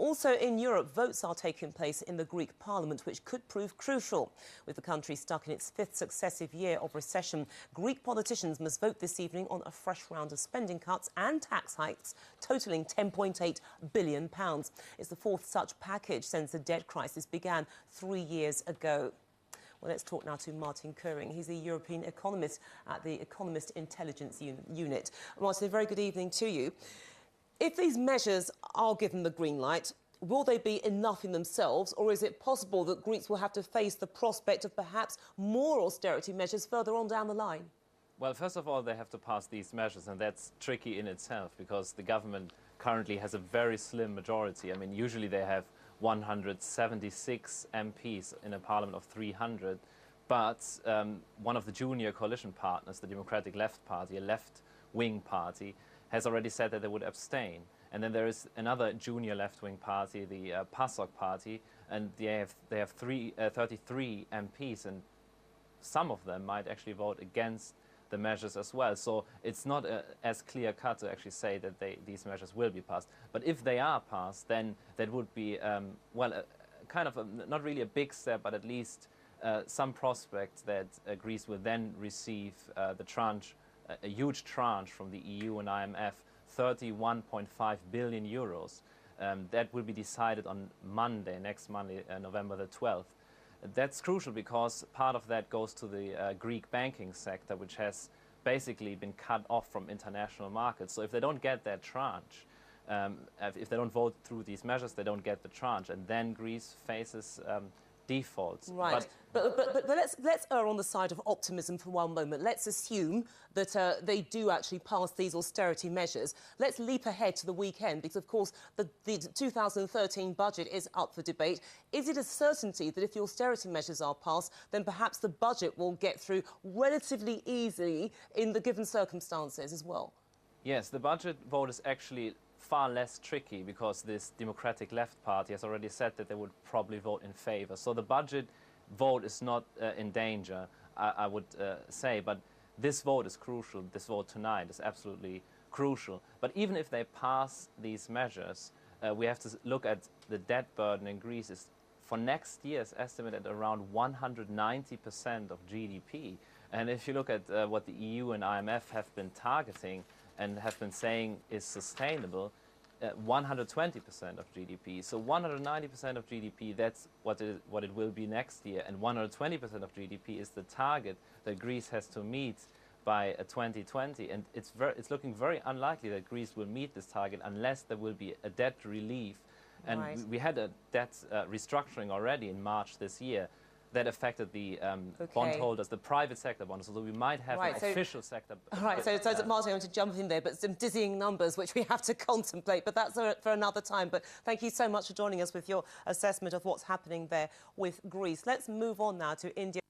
Also in Europe, votes are taking place in the Greek parliament, which could prove crucial. With the country stuck in its fifth successive year of recession, Greek politicians must vote this evening on a fresh round of spending cuts and tax hikes, totalling £10.8 billion. It's the fourth such package since the debt crisis began 3 years ago. Well, let's talk now to Martin Koehring. He's a European economist at the Economist Intelligence Unit. Martin, a very good evening to you. If these measures are given the green light, will they be enough in themselves, or is it possible that Greeks will have to face the prospect of perhaps more austerity measures further on down the line? Well, first of all, they have to pass these measures, and that's tricky in itself because the government currently has a very slim majority. I mean, usually they have 176 MPs in a parliament of 300, but one of the junior coalition partners, the Democratic Left Party, a left-wing party, has already said that they would abstain. And then there is another junior left-wing party, the PASOK party, and they have 33 MPs, and some of them might actually vote against the measures as well. So it's not as clear-cut to actually say that these measures will be passed. But if they are passed, then that would be, kind of not really a big step, but at least some prospect that Greece will then receive the tranche, a huge tranche from the EU and IMF, 31.5 billion euros. That will be decided on Monday, next Monday, November the 12th. That's crucial because part of that goes to the Greek banking sector, which has basically been cut off from international markets. So if they don't get that tranche, if they don't vote through these measures, they don't get the tranche, and then Greece faces defaults. Right, but let's err on the side of optimism for one moment. Let's assume that they do actually pass these austerity measures. Let's leap ahead to the weekend because, of course, the 2013 budget is up for debate. Is it a certainty that if the austerity measures are passed, then perhaps the budget will get through relatively easily in the given circumstances as well? Yes, the budget vote is actually far less tricky because this Democratic Left Party has already said that they would probably vote in favour. So the budget vote is not in danger, I would say, but this vote is crucial. This vote tonight is absolutely crucial. But even if they pass these measures, we have to look at the debt burden in Greece is for next year's estimate at around 190% of GDP. And if you look at what the EU and IMF have been targeting and have been saying is sustainable, 120% of GDP. So 190% of GDP, that's what it will be next year. And 120% of GDP is the target that Greece has to meet by 2020. And it's looking very unlikely that Greece will meet this target unless there will be a debt relief. And right. we had a debt restructuring already in March this year. That affected the bondholders, the private sector bonds, so we might have an official sector. Right, so Martin, I'm going to jump in there, but some dizzying numbers which we have to contemplate, but that's for another time. But thank you so much for joining us with your assessment of what's happening there with Greece. Let's move on now to India.